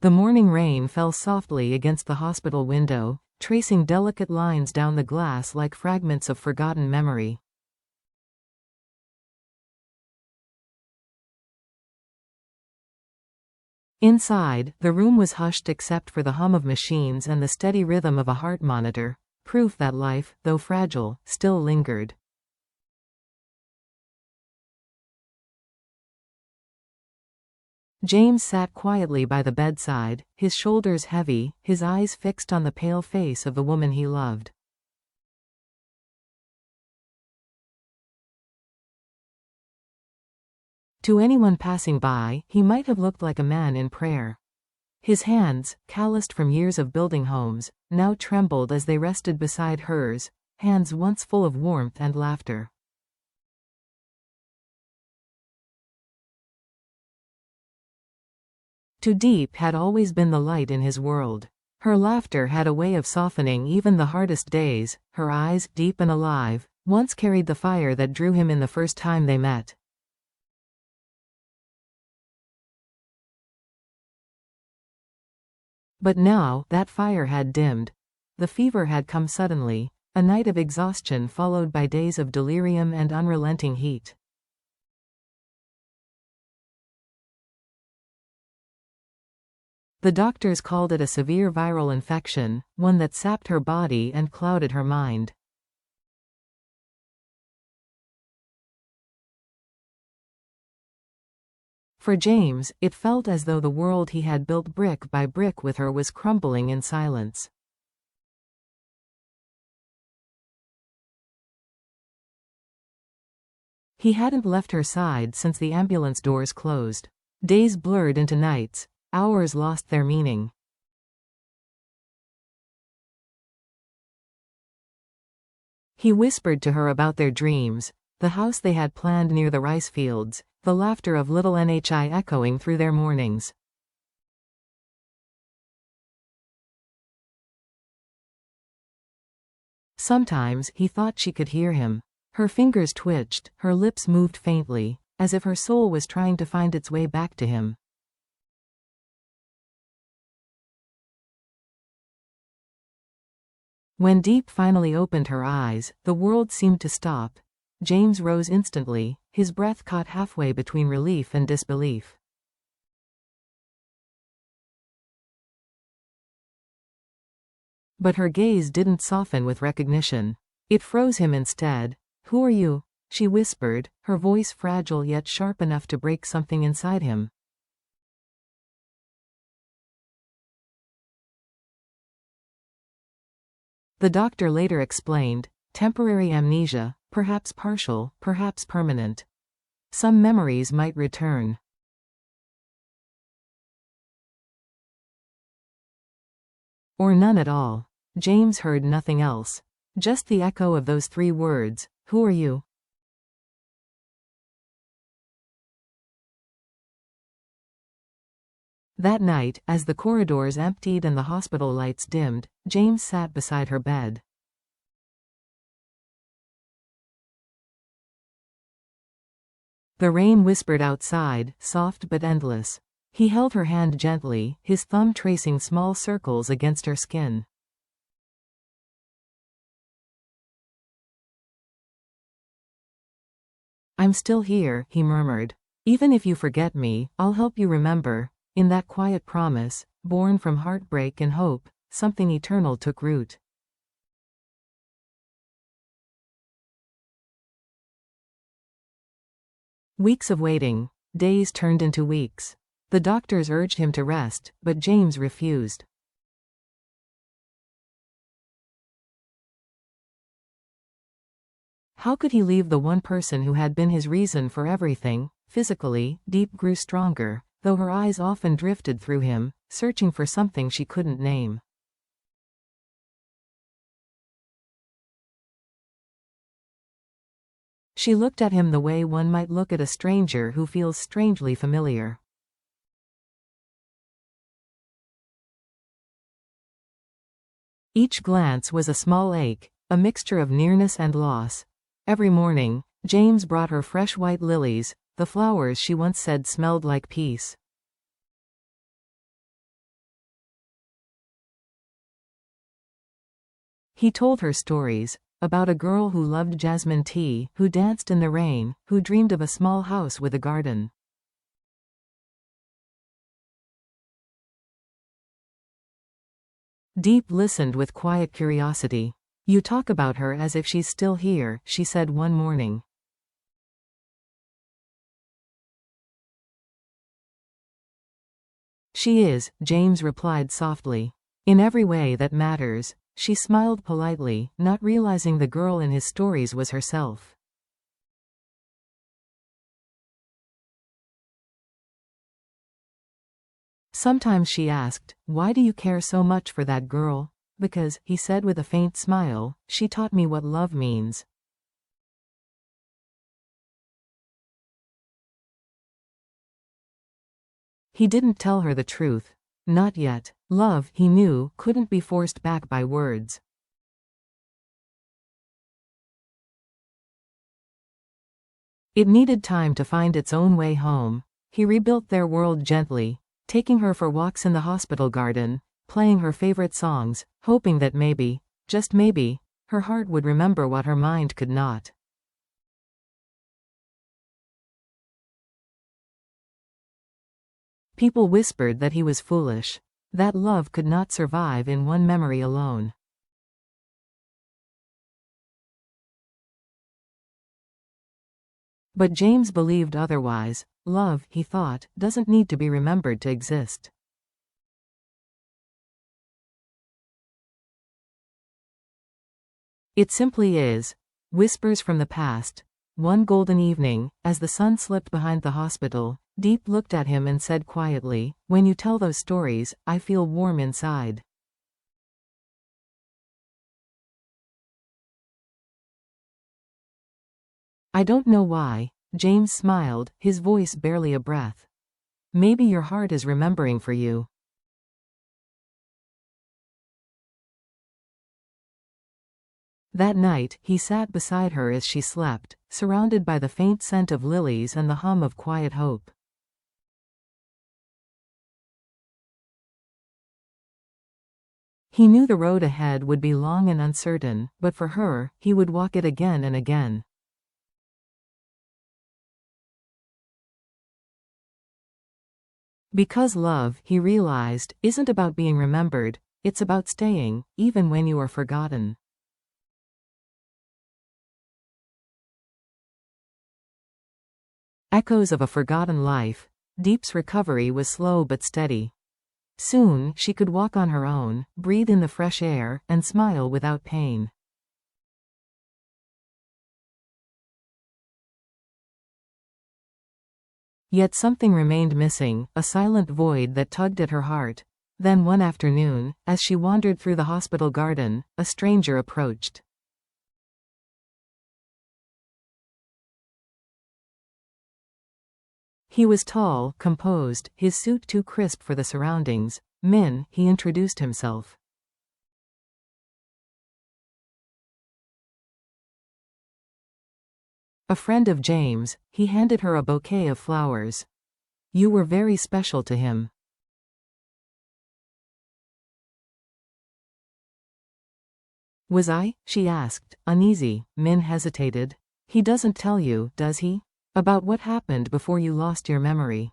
The morning rain fell softly against the hospital window, tracing delicate lines down the glass like fragments of forgotten memory. Inside, the room was hushed except for the hum of machines and the steady rhythm of a heart monitor, proof that life, though fragile, still lingered. James sat quietly by the bedside, his shoulders heavy, his eyes fixed on the pale face of the woman he loved. To anyone passing by, he might have looked like a man in prayer. His hands, calloused from years of building homes, now trembled as they rested beside hers, hands once full of warmth and laughter. Too deep had always been the light in his world. Her laughter had a way of softening even the hardest days. Her eyes, deep and alive, once carried the fire that drew him in the first time they met. But now, that fire had dimmed. The fever had come suddenly, a night of exhaustion followed by days of delirium and unrelenting heat. The doctors called it a severe viral infection, one that sapped her body and clouded her mind. For James, it felt as though the world he had built brick by brick with her was crumbling in silence. He hadn't left her side since the ambulance doors closed. Days blurred into nights, hours lost their meaning. He whispered to her about their dreams, the house they had planned near the rice fields, the laughter of little NHI echoing through their mornings. Sometimes he thought she could hear him. Her fingers twitched, her lips moved faintly, as if her soul was trying to find its way back to him. When Deep finally opened her eyes, the world seemed to stop. James rose instantly, his breath caught halfway between relief and disbelief. But her gaze didn't soften with recognition. It froze him instead. "Who are you?" she whispered, her voice fragile yet sharp enough to break something inside him. The doctor later explained, temporary amnesia, perhaps partial, perhaps permanent. Some memories might return. Or none at all. James heard nothing else. Just the echo of those three words, "Who are you?" That night, as the corridors emptied and the hospital lights dimmed, James sat beside her bed. The rain whispered outside, soft but endless. He held her hand gently, his thumb tracing small circles against her skin. "I'm still here," he murmured. "Even if you forget me, I'll help you remember." In that quiet promise, born from heartbreak and hope, something eternal took root. Weeks of waiting. Days turned into weeks. The doctors urged him to rest, but James refused. How could he leave the one person who had been his reason for everything? Physically, Deep grew stronger, though her eyes often drifted through him, searching for something she couldn't name. She looked at him the way one might look at a stranger who feels strangely familiar. Each glance was a small ache, a mixture of nearness and loss. Every morning, James brought her fresh white lilies, the flowers she once said smelled like peace. He told her stories about a girl who loved jasmine tea, who danced in the rain, who dreamed of a small house with a garden. Deep listened with quiet curiosity. "You talk about her as if she's still here," she said one morning. "She is," James replied softly. "In every way that matters." She smiled politely, not realizing the girl in his stories was herself. Sometimes she asked, "Why do you care so much for that girl?" "Because," he said with a faint smile, "she taught me what love means." He didn't tell her the truth. Not yet. Love, he knew, couldn't be forced back by words. It needed time to find its own way home. He rebuilt their world gently, taking her for walks in the hospital garden, playing her favorite songs, hoping that maybe, just maybe, her heart would remember what her mind could not. People whispered that he was foolish, that love could not survive in one memory alone. But James believed otherwise. Love, he thought, doesn't need to be remembered to exist. It simply is. Whispers from the past. One golden evening, as the sun slipped behind the hospital, Deep looked at him and said quietly, "When you tell those stories, I feel warm inside." "I don't know why." James smiled, his voice barely a breath. "Maybe your heart is remembering for you." That night, he sat beside her as she slept, surrounded by the faint scent of lilies and the hum of quiet hope. He knew the road ahead would be long and uncertain, but for her, he would walk it again and again. Because love, he realized, isn't about being remembered, it's about staying, even when you are forgotten. Echoes of a forgotten life. Deep's recovery was slow but steady. Soon, she could walk on her own, breathe in the fresh air, and smile without pain. Yet something remained missing, a silent void that tugged at her heart. Then one afternoon, as she wandered through the hospital garden, a stranger approached. He was tall, composed, his suit too crisp for the surroundings. "Min," he introduced himself. A friend of James. He handed her a bouquet of flowers. "You were very special to him." "Was I?" she asked, uneasy. Min hesitated. "He doesn't tell you, does he? About what happened before you lost your memory?"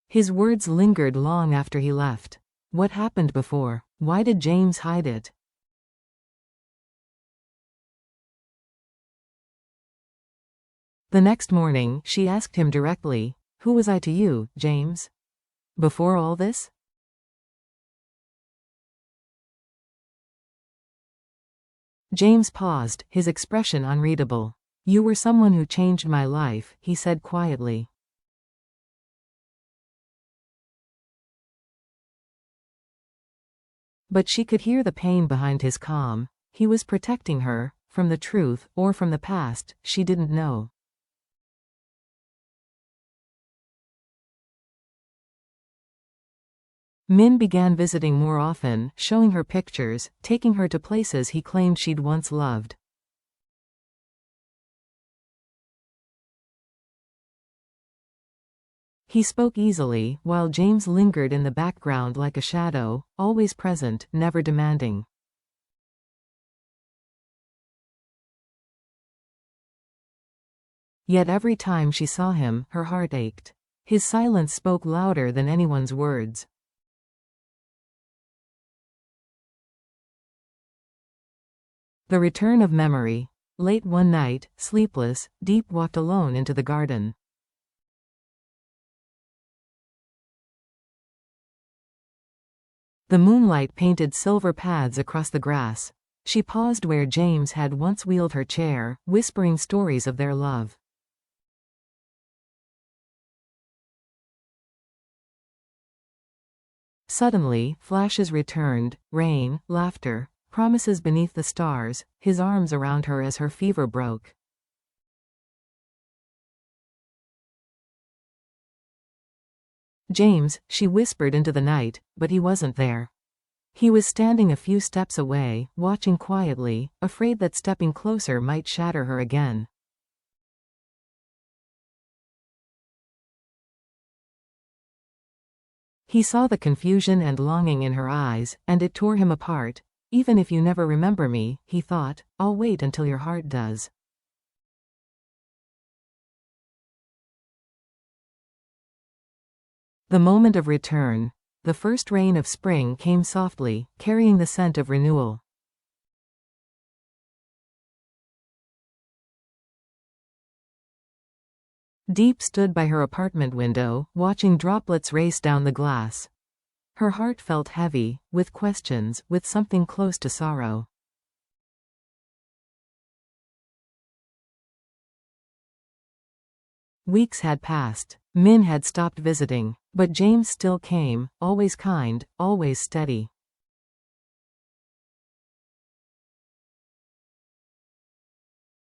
His words lingered long after he left. What happened before? Why did James hide it? The next morning, she asked him directly, "Who was I to you, James? Before all this?" James paused, his expression unreadable. "You were someone who changed my life," he said quietly. But she could hear the pain behind his calm. He was protecting her, from the truth, or from the past, she didn't know. Min began visiting more often, showing her pictures, taking her to places he claimed she'd once loved. He spoke easily, while James lingered in the background like a shadow, always present, never demanding. Yet every time she saw him, her heart ached. His silence spoke louder than anyone's words. The return of memory. Late one night, sleepless, Deep walked alone into the garden. The moonlight painted silver paths across the grass. She paused where James had once wheeled her chair, whispering stories of their love. Suddenly, flashes returned, rain, laughter, promises beneath the stars, his arms around her as her fever broke. James, she whispered into the night, but he wasn't there. He was standing a few steps away, watching quietly, afraid that stepping closer might shatter her again. He saw the confusion and longing in her eyes, and it tore him apart. Even if you never remember me, he thought, I'll wait until your heart does. The moment of return. The first rain of spring came softly, carrying the scent of renewal. Deep stood by her apartment window, watching droplets race down the glass. Her heart felt heavy, with questions, with something close to sorrow. Weeks had passed. Min had stopped visiting, but James still came, always kind, always steady.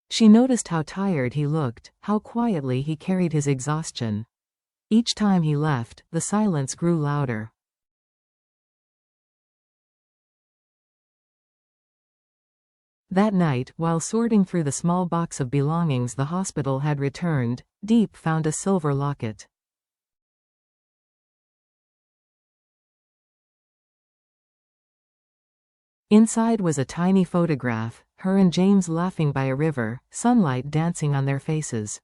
She noticed how tired he looked, how quietly he carried his exhaustion. Each time he left, the silence grew louder. That night, while sorting through the small box of belongings the hospital had returned, Deep found a silver locket. Inside was a tiny photograph, her and James laughing by a river, sunlight dancing on their faces.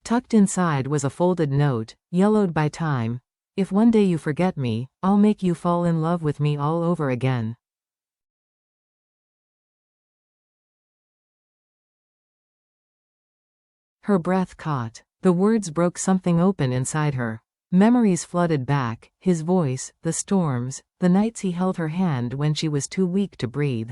Tucked inside was a folded note, yellowed by time. If one day you forget me, I'll make you fall in love with me all over again. Her breath caught. The words broke something open inside her. Memories flooded back, his voice, the storms, the nights he held her hand when she was too weak to breathe.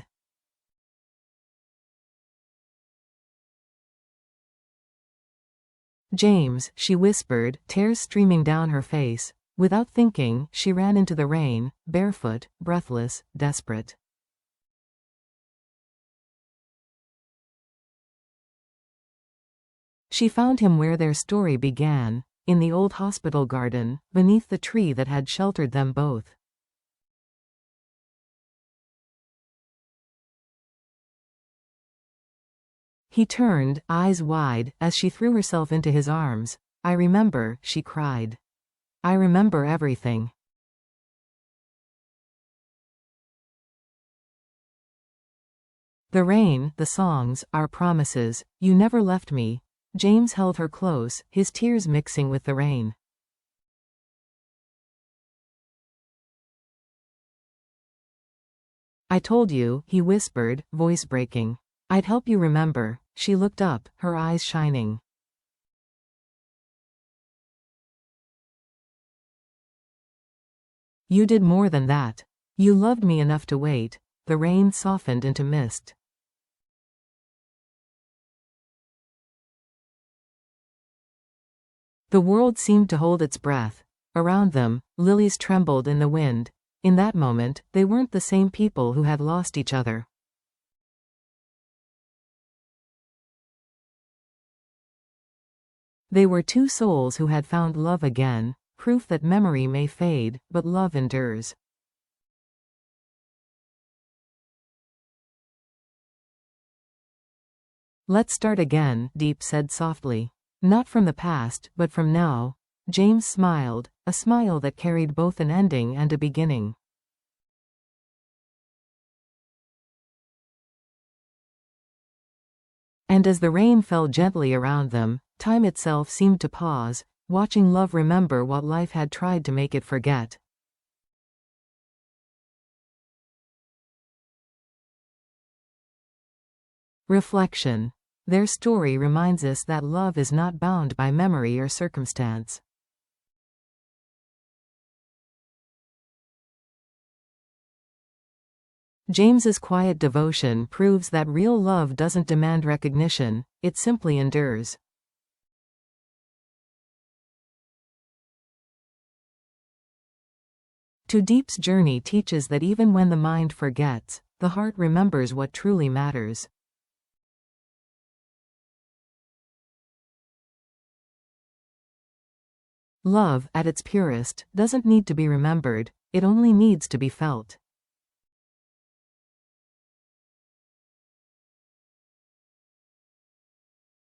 James, she whispered, tears streaming down her face. Without thinking, she ran into the rain, barefoot, breathless, desperate. She found him where their story began, in the old hospital garden, beneath the tree that had sheltered them both. He turned, eyes wide, as she threw herself into his arms. I remember, she cried. I remember everything. The rain, the songs, our promises, you never left me. James held her close, his tears mixing with the rain. I told you, he whispered, voice breaking. I'd help you remember. She looked up, her eyes shining. You did more than that. You loved me enough to wait. The rain softened into mist. The world seemed to hold its breath. Around them, lilies trembled in the wind. In that moment, they weren't the same people who had lost each other. They were two souls who had found love again, proof that memory may fade, but love endures. Let's start again, Deep said softly. Not from the past, but from now. James smiled, a smile that carried both an ending and a beginning. And as the rain fell gently around them, time itself seemed to pause, watching love remember what life had tried to make it forget. Reflection. Their story reminds us that love is not bound by memory or circumstance. James's quiet devotion proves that real love doesn't demand recognition, it simply endures. Too Deep's journey teaches that even when the mind forgets, the heart remembers what truly matters. Love, at its purest, doesn't need to be remembered, it only needs to be felt.